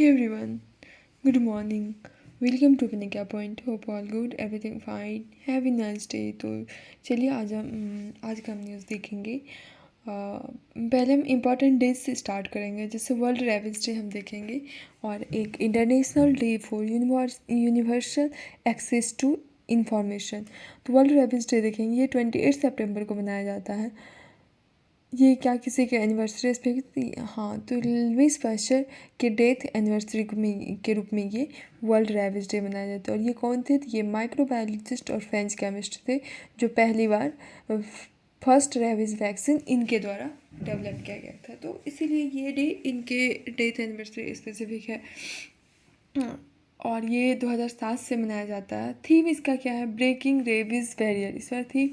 Hey everyone, good morning. Welcome to Panikia Point. Hope all good, everything fine. Have a nice day. तो चलिए आज का हम news देखेंगे। पहले हम इम्पॉर्टेंट डेज से स्टार्ट करेंगे, जैसे वर्ल्ड रेबिस डे हम देखेंगे और एक international day for universal access to information. तो वर्ल्ड रेबिस डे देखेंगे, ये 28 सितंबर को मनाया जाता है। ये क्या किसी के एनिवर्सरी पे? हाँ, तो लुईस पास्चर के डेथ एनिवर्सरी के रूप में ये वर्ल्ड रेबिस डे मनाया जाता है। और ये कौन थे? ये माइक्रोबायोलॉजिस्ट और फ्रेंच केमिस्ट थे जो पहली बार फर्स्ट रेबिस वैक्सीन इनके द्वारा डेवलप किया गया था। तो इसीलिए ये डे इनके डेथ एनिवर्सरी स्पेसिफिक है। और ये 2007 से मनाया जाता है। थीम इसका क्या है? Breaking rabies barrier. इस बार थीम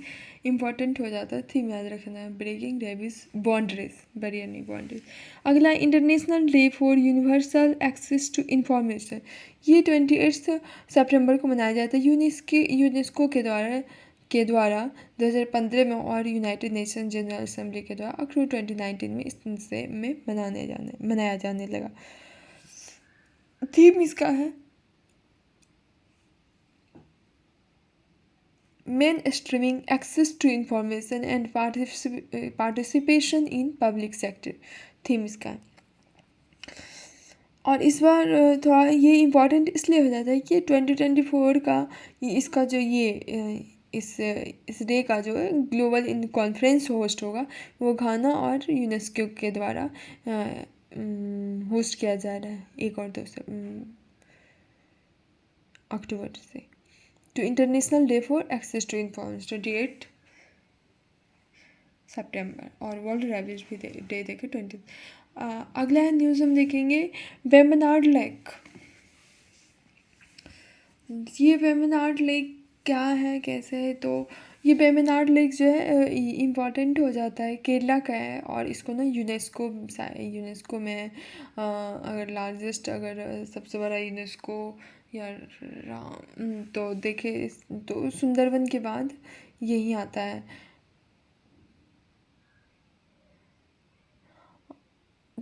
इम्पॉर्टेंट हो जाता है, थीम याद रखना है, ब्रेकिंग रेबिस बाउंड्रीज, बैरियर नहीं बाउंड्रीज। अगला international day for universal access to information. ये 28 सितंबर को मनाया जाता है यूनेस्को के द्वारा 2015 में और यूनाइटेड नेशन जनरल असेंबली के द्वारा अक्टूबर 2019 में इससे में मनाया जाने लगा। थीम इसका है mainstreaming access to information and participation in public sector। Theme इसका है। और इस बार थोड़ा ये इम्पोर्टेंट इसलिए हो जाता है कि 2024 का इसका जो इस डे का जो है ग्लोबल इन कॉन्फ्रेंस होस्ट होगा, वो घाना और यूनेस्को के द्वारा होस्ट किया जा रहा है 1 और 2 अक्टूबर से। तो international day for access to information 28 सितंबर और वर्ल्ड रेबिस भी डे देखे 20। अगला न्यूज़ हम देखेंगे वेम्बनाड लेक। ये वेम्बनाड लेक क्या है, कैसे है? तो ये वेम्बनाड लेक जो है इम्पॉर्टेंट हो जाता है, केरला का है और इसको ना यूनेस्को में अगर लार्जेस्ट, अगर सबसे बड़ा यूनेस्को या तो देखे तो सुंदरवन के बाद यही आता है।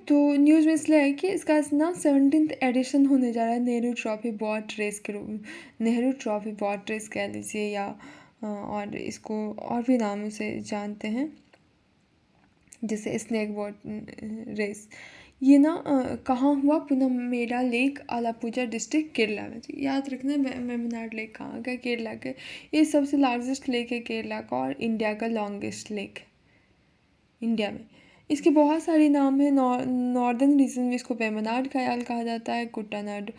तो न्यूज़ में इसलिए है कि इसका ना 17th एडिशन होने जा रहा है नेहरू ट्रॉफी बॉट रेस के रूप में। नेहरू ट्रॉफी बॉट रेस कह लीजिए या और इसको और भी नामों से जानते हैं, जैसे स्नेक बॉट रेस। ये ना कहाँ हुआ? पुनमेरा लेक, आलापुझा डिस्ट्रिक्ट, केरला में। तो याद रखना वेम्बनाड लेक कहाँ का? केरला के। ये सबसे लार्जेस्ट लेक है केरला का और इंडिया का लॉन्गेस्ट लेक इंडिया में। इसके बहुत सारे नाम हैं। नॉर्दर्न रीजन में इसको वेम्बनाड कायल कहा जाता है, कुट्टानाड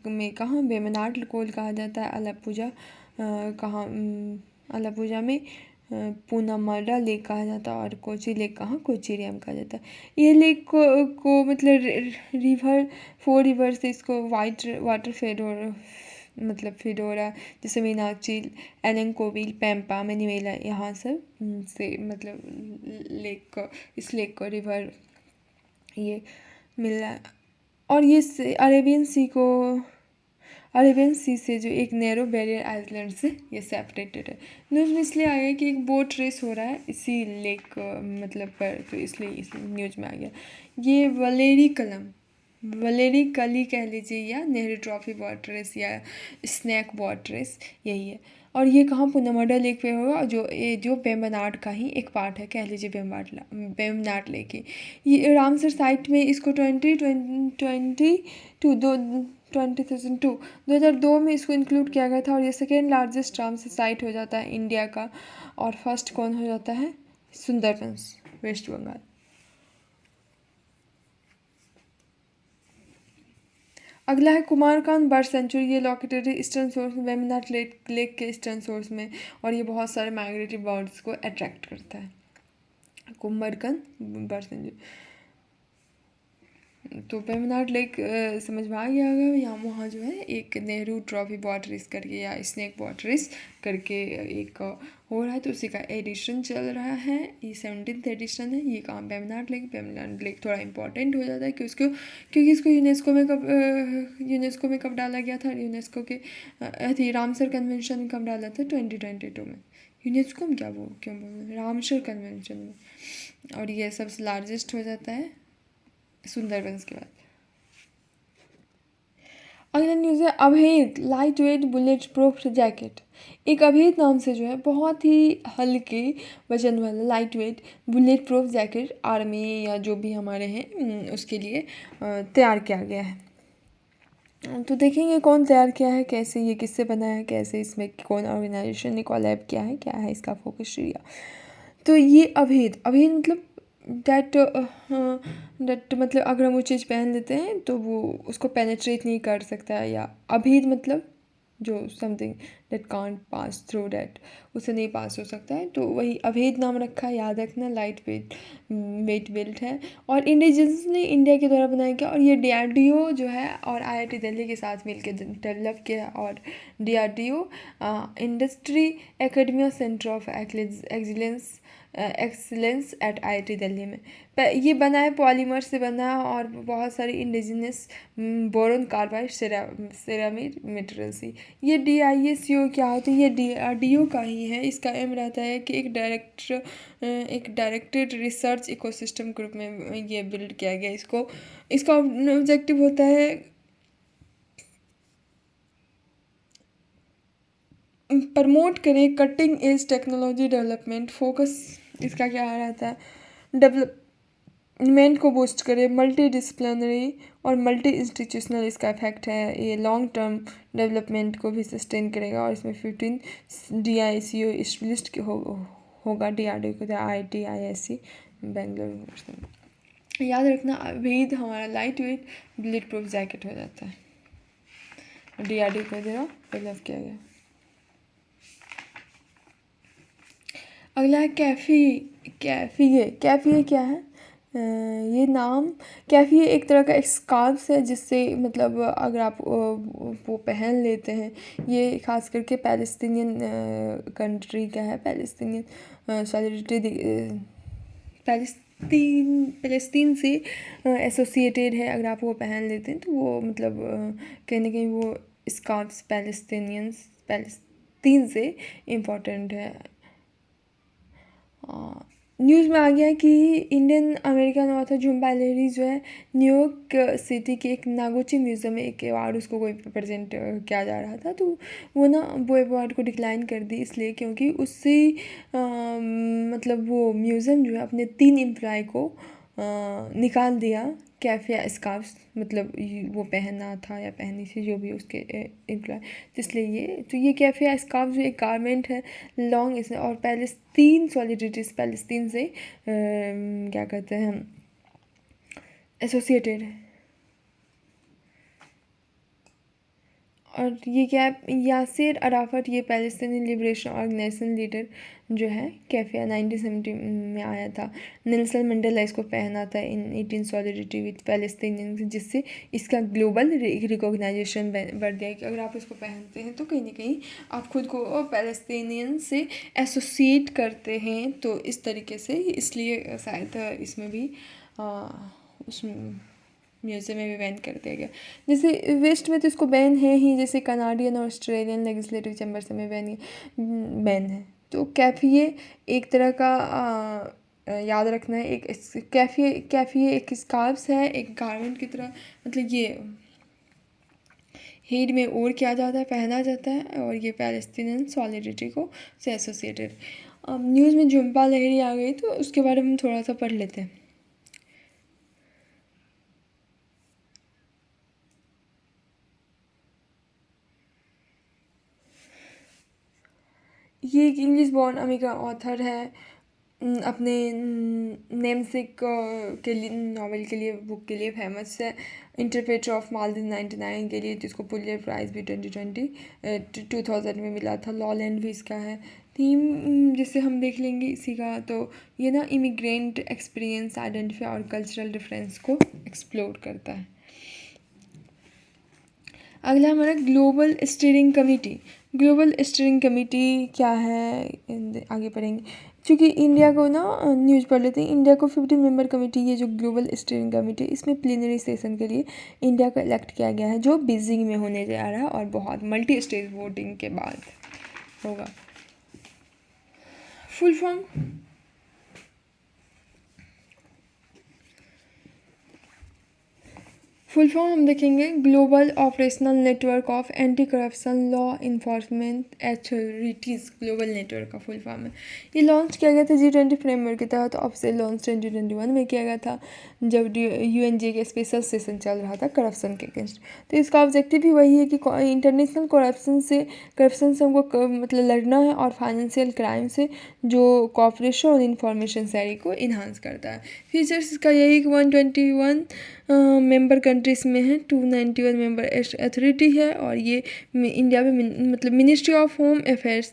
में कहाँ वेम्बनाड कोल कहा जाता है, आलापुझा में पूनामाडा लेक कहा जाता है और कोची लेक कहाँ कोचीरियम कहा जाता है। ये लेक को मतलब रिवर 4 रिवर से इसको वाइट वाटर फीड हो रहा है, जैसे मीनाक्षी, एलंकोविल, पैम्पा, मनीमेला, यहाँ सब से मतलब इस लेक को रिवर ये मिल रहा है। और ये अरेबियन सी से जो एक नैरो बैरियर आइलैंड से ये सेपरेटेड है। न्यूज़ में इसलिए आ गया कि एक बोट रेस हो रहा है इसी लेक मतलब पर, तो इसलिए इस न्यूज़ में आ गया। ये वलेरी कली कह लीजिए या नेहरू ट्रॉफी बॉट रेस या स्नैक बॉट रेस, यही है। और ये कहाँ पुनमडा लेक पे होगा, जो वेम्बनाड का ही एक पार्ट है, कह लीजिए वेम्बनाड लेक ही। ये रामसर साइट में इसको 2002 में इसको इंक्लूड किया गया था और ये सेकेंड लार्जेस्ट रामसर साइट हो जाता है इंडिया का। और फर्स्ट कौन हो जाता है? सुंदरबंस, वेस्ट बंगाल। अगला है कुमारकांड बर्ड सेंचुरी। ये लोकेटेड है ईस्टर्न सोर्स में, वेम्बनाड लेक के ईस्टर्न सोर्स में, और ये बहुत सारे माइग्रेटरी बर्ड्स को अट्रैक्ट करता है। कुमारकांड बर्ड सेंचुरी। तो वेम्बनाड लेक समझ में आ गया होगा। यहाँ वहाँ जो है एक नेहरू ट्रॉफी बॉट रेस करके या स्नैक बॉट रेस करके एक हो रहा है, तो उसी का एडिशन चल रहा है। ये 17th एडिशन है। ये कहाँ? वेम्बनाड लेक थोड़ा इंपॉर्टेंट हो जाता है क्योंकि इसको यूनेस्को में कब डाला गया था? यूनेस्को के रामसर कन्वेंशन में कब डाला था? 2022 में। यूनेस्को में क्यों बोल रहे हैं? रामसर कन्वेंशन में। और ये सबसे लार्जेस्ट हो जाता है सुंदरबंस के बाद। अगला न्यूज़ है अभेद light weight bullet proof jacket. एक अभेद नाम से जो है बहुत ही हल्के वजन वाला light weight bullet proof jacket army या जो भी हमारे हैं उसके लिए तैयार किया गया है। तो देखेंगे कौन तैयार किया है, कैसे ये किससे बना है, कैसे इसमें कौन ऑर्गेनाइजेशन ने कोलैब किया है, क्या है इसका फोकस एरिया। तो ये अभेद अभेद मतलब डैट डैट मतलब अगर हम वो चीज़ पहन लेते हैं तो वो उसको पेनेट्रेट नहीं कर सकता है, या अभेद मतलब जो something that can't pass through that उसे नहीं पास हो सकता है, तो वही अभेद नाम रखा है। याद रखना लाइट वेट बेल्ट है और इंडिजिनस ने इंडिया के द्वारा बनाया गया, और ये डीआरडीओ जो है और आईआईटी दिल्ली के साथ मिलकर डेवलप किया। और DRDO industry academy centre of excellence eight IIT Delhi में ये बना है, पॉलीमर से बना है और बहुत सारी indigenous boron carbide ceramic material से। ये DISCO क्या होता है, ये DRDO का ही है। इसका एम रहता है कि एक डायरेक्टेड रिसर्च इकोसिस्टम ग्रुप में ये बिल्ड किया गया। इसका ऑब्जेक्टिव होता है प्रमोट करे cutting edge technology development. Focus इसका क्या रहता है, डेवलपमेंट को बूस्ट करे, मल्टी डिसिप्लिनरी और मल्टी इंस्टीट्यूशनल इसका इफेक्ट है। ये लॉन्ग टर्म डेवलपमेंट को भी सस्टेन करेगा। और इसमें 15 DISCO लिस्ट होगा DRDO को, IIT ISC बेंगलुरु। याद रखना अभेद हमारा light weight bullet proof jacket हो जाता है, DRDO को द्वारा डेवलप किया गया। अगला है कैफ़िए क्या है, ये नाम कैफ़िए एक तरह का एक स्कार्फ है जिससे मतलब अगर आप वो पहन लेते हैं, ये खास करके पैलेस्टीनियन कंट्री का है, पैलेस्टीनियन सॉलिडरिटी पैलेस्तीन से एसोसिएटेड है। अगर आप वो पहन लेते हैं तो वो मतलब कहीं ना कहीं वो स्कार्फ पैलेस्तीन से इम्पोर्टेंट है। न्यूज़ में आ गया है कि Indian American author Jhumpa Lahiri जो है न्यूयॉर्क सिटी के एक नागोची म्यूज़ियम में एक अवार्ड उसको कोई प्रेजेंट किया जा रहा था, तो वो अवार्ड को डिक्लाइन कर दी, इसलिए क्योंकि उससे मतलब वो म्यूज़ियम जो है अपने 3 एम्प्लॉय को निकाल दिया। कैफ़िया स्कार्फ मतलब वो पहना था या पहनी थी जो भी उसके एम्प्लॉय, इसलिए ये कैफ़िया स्कार्फ जो एक गारमेंट है लॉन्ग इसमें, और पैलेस्तीन से क्या कहते हैं एसोसिएटेड है। और ये क्या है, यासिर अराफत ये पैलेस्तीनी लिबरेशन ऑर्गेनाइजेशन लीडर जो है कैफ़िया 1970 में आया था। नेल्सन मंडेला इसको पहना था इन 18 सॉलिडिटी विद पैलेस्तीनियन, जिससे इसका ग्लोबल रिकॉग्नाइजेशन बढ़ गया कि अगर आप इसको पहनते हैं तो कहीं ना कहीं आप खुद को पैलेस्तीनियन से एसोसिएट करते हैं। तो इस तरीके से इसलिए शायद इसमें भी उस म्यूज़ियम में भी बैन कर दिया गया। जैसे वेस्ट में तो इसको बैन है ही, जैसे कनाडियन और ऑस्ट्रेलियन लेजिस्लेटिव चैम्बर में बैन है। तो कैफ़िए एक तरह का याद रखना है, एक कैफ़िए एक स्कार्फ है, एक गारमेंट की तरह, मतलब ये हेड में ओढ़ किया जाता है, पहना जाता है, और ये पैलेस्टीनियन सॉलिडिटी को से एसोसिएटेड। अब न्यूज़ में झुम्पा लाहिरी आ गई तो उसके बारे में थोड़ा सा पढ़ लेते हैं। ये एक इंग्लिश बॉर्न अमेरिकन ऑथर है, अपने नेमसेक के लिए नावल के लिए बुक के लिए फेमस है। इंटरप्रेटर ऑफ मालदीव 99 के लिए, जिसको पुलियर प्राइज़ भी 2020 में मिला था। लॉलैंड भी इसका है। थीम जिसे हम देख लेंगे इसी का, तो ये इमिग्रेंट एक्सपीरियंस आइडेंटिफाई और कल्चरल डिफरेंस को एक्सप्लोर करता है। अगला हमारा ग्लोबल स्टीयरिंग कमेटी क्या है, आगे पढ़ेंगे। क्योंकि इंडिया को न्यूज़ पढ़ लेते हैं। इंडिया को 15 मेंबर कमेटी, ये जो ग्लोबल स्टीयरिंग कमेटी, इसमें प्लीनरी सेशन के लिए इंडिया को इलेक्ट किया गया है, जो बीजिंग में होने जा रहा है और बहुत मल्टी स्टेज वोटिंग के बाद होगा। फुल फॉर्म फुल फॉर्म हम देखेंगे global operational network of anti corruption law enforcement authorities, global network का फुल फॉर्म है। ये लॉन्च किया गया था G20 फ्रेमवर्क के तहत, ऑफिशियल लॉन्च 2021 में किया गया था जब UNG के स्पेशल सेशन चल रहा था करप्शन के अगेंस्ट। तो इसका ऑब्जेक्टिव भी वही है कि इंटरनेशनल करप्शन से हमको मतलब लड़ना है, और फाइनेंशियल क्राइम से जो कॉपरेशन और इंफॉर्मेशन शेयरिंग को इन्हांस करता है। फीचर्स इसका यही कि 121 मेंबर कंट्रीज में है, 291 मेंबर अथॉरिटी है, और ये इंडिया में मतलब मिनिस्ट्री ऑफ होम अफेयर्स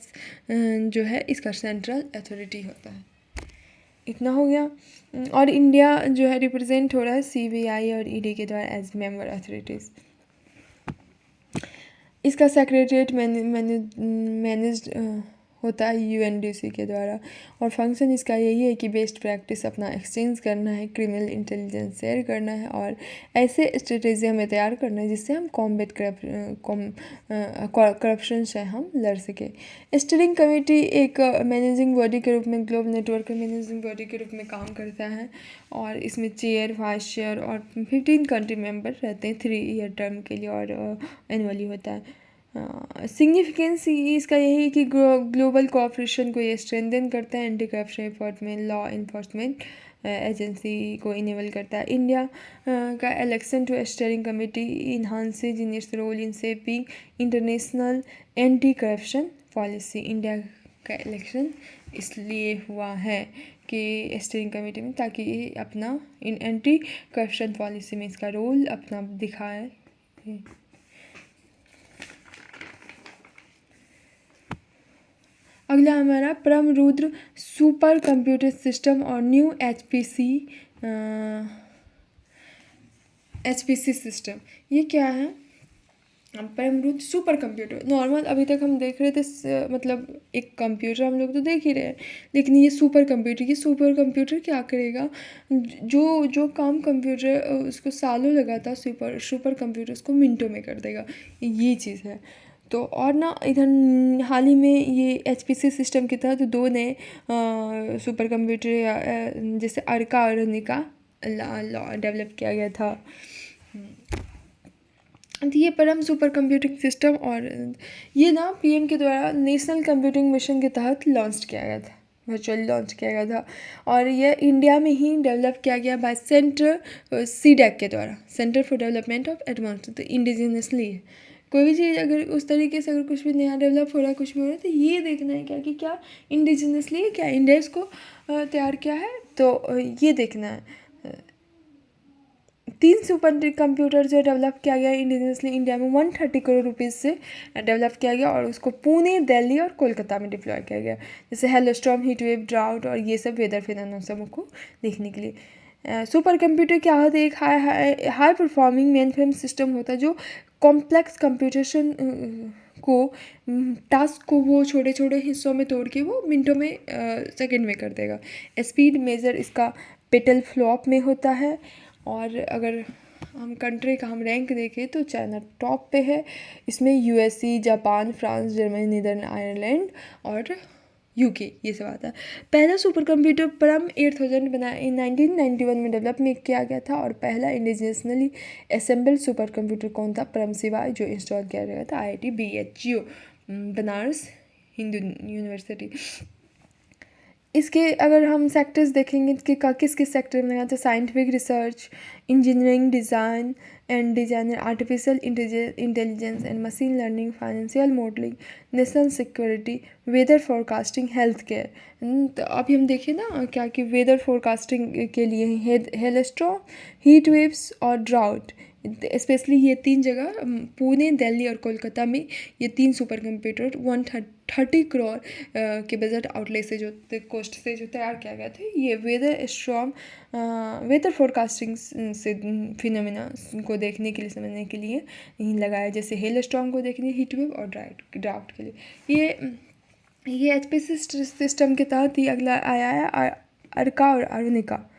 जो है इसका सेंट्रल अथॉरिटी होता है। इतना हो गया। और इंडिया जो है रिप्रेजेंट हो रहा है CBI और ED के द्वारा एज मेंबर अथॉरिटीज़। इसका सेक्रेटरीट मैनेज होता है UNDC के द्वारा, और फंक्शन इसका यही है कि बेस्ट प्रैक्टिस अपना एक्सचेंज करना है, क्रिमिनल इंटेलिजेंस शेयर करना है, और ऐसे स्ट्रेटेजी हमें तैयार करना है जिससे हम कॉम्बेट करप्शन से हम लड़ सके। स्टीयरिंग कमेटी एक मैनेजिंग बॉडी के रूप में, ग्लोबल नेटवर्क के मैनेजिंग बॉडी के रूप में काम करता है, और इसमें चेयर, वाइस चेयर और 15 कंट्री मेंबर रहते हैं 3 ईयर टर्म के लिए, और एनुअली होता है। सिग्निफिकेंस इसका यही है कि ग्लोबल कोऑपरेशन को ये स्ट्रेंथन करता है, एंटी करप्शन एफर्ट में लॉ इन्फोर्समेंट एजेंसी को इनेबल करता है। इंडिया का election to steering committee enhances in its role in shaping international anti corruption policy. India का इलेक्शन इसलिए हुआ है कि स्टीयरिंग कमेटी में, ताकि ये अपना इन एंटी करप्शन पॉलिसी में इसका रोल अपना दिखाए। अगला हमारा परम रुद्र सुपर कंप्यूटर सिस्टम और न्यू HPC सिस्टम। ये क्या है? परम रुद्र सुपर कंप्यूटर। नॉर्मल अभी तक हम देख रहे थे मतलब एक कंप्यूटर हम लोग तो देख ही रहे हैं, लेकिन ये सुपर कंप्यूटर क्या करेगा? जो काम कंप्यूटर उसको सालों लगा था, सुपर कंप्यूटर उसको मिनटों में कर देगा। ये चीज़ है। तो और ना इधर हाल ही में ये HPC सिस्टम के तहत 2 नए सुपर कंप्यूटर जैसे अर्का और अनिका डेवलप किया गया था। तो ये परम सुपर कंप्यूटिंग सिस्टम और ये ना PM के द्वारा नेशनल कंप्यूटिंग मिशन के तहत लॉन्च किया गया था, वर्चुअली लॉन्च किया गया था, और ये इंडिया में ही डेवलप किया गया बाय सेंटर CDAC के द्वारा, centre for development of advance. तो इंडिजिनसली है कोई भी चीज़, अगर उस तरीके से अगर कुछ भी नया डेवलप हो रहा है, कुछ भी हो रहा है, तो ये देखना है क्या इंडिजिनसली है, क्या इंडिया इसको तैयार किया है। तो ये देखना है। 3 सुपर कंप्यूटर जो डेवलप किया गया इंडिजिनसली इंडिया में 130 करोड़ रुपीज़ से डेवलप किया गया, और उसको पुणे, दिल्ली और कोलकाता में डिप्लॉय किया गया, जैसे हेलोस्टॉर्म, हीट वेव, ड्राउट और ये सब वेदर फिनोमेना सब को देखने के लिए। सुपर कंप्यूटर क्या होता है? एक high performing main frame system होता है जो कॉम्प्लेक्स कंप्यूटेशन को टास्क को वो छोटे छोटे हिस्सों में तोड़ के वो मिनटों में सेकंड में कर देगा। स्पीड मेजर इसका पेटल फ्लॉप में होता है, और अगर हम कंट्री का हम रैंक देखें तो चाइना टॉप पे है। इसमें USA, Japan, France, Germany, Netherland, Ireland और UK ये सब आता है। पहला सुपर कंप्यूटर परम 8000 बनाया 1991 में डेवलप में किया गया था, और पहला इंडिजिनसली असेंबल्ड सुपर कंप्यूटर कौन था? परम शिवाय, जो इंस्टॉल किया गया था IIT BHU Banaras Hindu university. इसके अगर हम सेक्टर्स देखेंगे किस किस सेक्टर में है, तो scientific research, engineering, design and designer, artificial intelligence and machine learning, financial modelling, national security, weather forecasting, health care. तो अभी हम देखें ना क्या कि वेदर फोरकास्टिंग के लिए हेलस्टॉर्म, हीट वेव्स और ड्राउट, स्पेशली ये 3 जगह पुणे, दिल्ली और कोलकाता में ये 3 सुपर कंप्यूटर 130 करोड़ के बजट आउटले से जो कॉस्ट से जो तैयार किया गया था, ये वेदर फोरकास्टिंग से फिनोमेना को देखने के लिए, समझने के लिए यहीं लगाया, जैसे हेल स्टॉर्म को देखने, हीट वेव और ड्राउट के लिए। ये HPC सिस्टम के तहत ही अगला आया है अर्का और अरुणिका,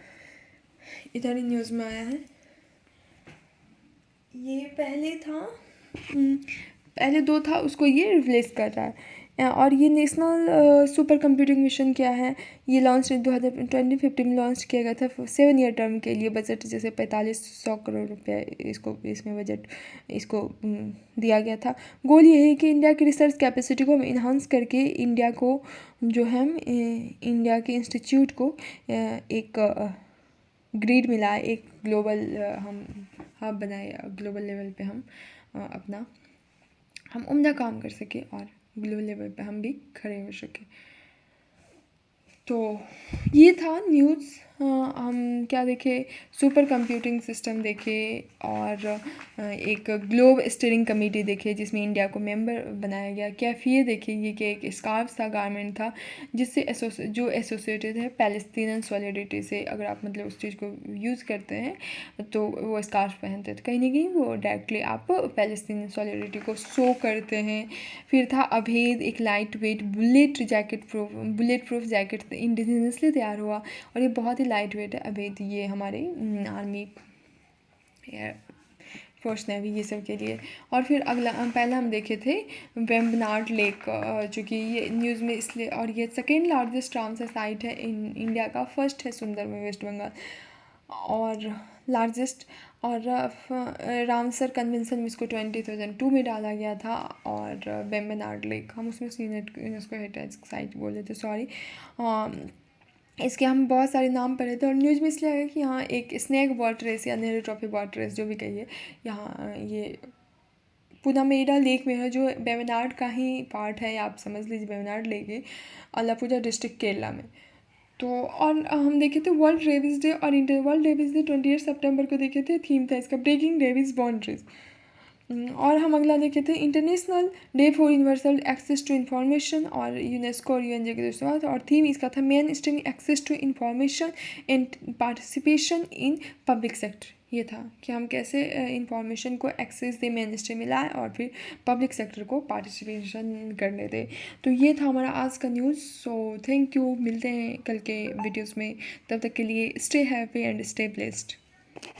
इधर ही न्यूज़ में आया है। ये पहले 2 था, उसको ये रिप्लेस कर रहा है। और ये नेशनल सुपर कंप्यूटिंग मिशन क्या है, ये लॉन्च 2015 में लॉन्च किया गया था 7 ईयर टर्म के लिए। बजट जैसे 4500 करोड़ रुपये इसको इसमें बजट इसको दिया गया था। गोल ये है कि इंडिया की रिसर्च कैपेसिटी को हम इन्हांस करके इंडिया को जो है इंडिया के इंस्टीट्यूट को एक ग्रेड मिला है, एक ग्लोबल हम हब बनाए, ग्लोबल लेवल पे हम अपना हम उम्दा काम कर सके और ग्लोबल लेवल पे हम भी खड़े हो सके। तो ये था न्यूज़। हम क्या देखे, सुपर कंप्यूटिंग सिस्टम देखे और एक ग्लोब स्टीयरिंग कमेटी देखे जिसमें इंडिया को मेंबर बनाया गया। कैफिए देखे, ये कि एक स्कार्फ था, गारमेंट था जिससे एसोसिएटेड है पैलेस्टीनियन सॉलिडिटी से। अगर आप मतलब उस चीज़ को यूज़ करते हैं तो वो स्कार्फ पहनते हैं तो कहीं ना कहीं वो डायरेक्टली आप पैलेस्टीनियन सॉलिडिटी को शो करते हैं। फिर था अभेद, एक light weight bullet proof jacket indigenously तैयार हुआ और ये बहुत ही लाइट वेट है अभेद। ये हमारे आर्मी, एयर फोर्स, नेवी, ये सब के लिए। और फिर अगला पहला हम देखे थे वेम्बनाड लेक, जो कि ये न्यूज़ में इसलिए, और ये सेकेंड लार्जेस्ट रामसर साइट है इंडिया का, फर्स्ट है सुंदर में वेस्ट बंगाल और लार्जेस्ट। और रामसर कन्वेंशन में इसको 2002 में डाला गया था। और वेम्बनाड लेक हम उसमें यूनेस्को हेरिटेज साइट बोले थे, सॉरी। इसके हम बहुत सारे नाम पढ़े थे और न्यूज़ में इसलिए आया कि यहाँ एक स्नैक बोट रेस या नेहरू ट्रॉफी बोट रेस जो भी कहिए, यहाँ ये पुनामेरा लेक में है जो वेम्बनाड का ही पार्ट है, आप समझ लीजिए वेम्बनाड लेक है अलापुझा डिस्ट्रिक्ट केरला में। तो और हम देखे थे वर्ल्ड रेबिस डे और वर्ल्ड रेबिस डे 28 सितंबर को देखे थे। थीम था इसका ब्रेकिंग रेबिस बाउंड्रीज। और हम अगला देखे थे international day for universal access to information और यूनेस्को और यूएनजे के दोस्तों। और थीम इसका था mainstream access to information and participation in public sector. ये था कि हम कैसे इंफॉर्मेशन को एक्सेस दे, मेन स्ट्रीम में लाए और फिर पब्लिक सेक्टर को पार्टिसिपेशन करने दें। तो ये था हमारा आज का न्यूज़। सो थैंक यू, मिलते हैं कल के वीडियोज़ में, तब तक के लिए stay happy and stay blessed.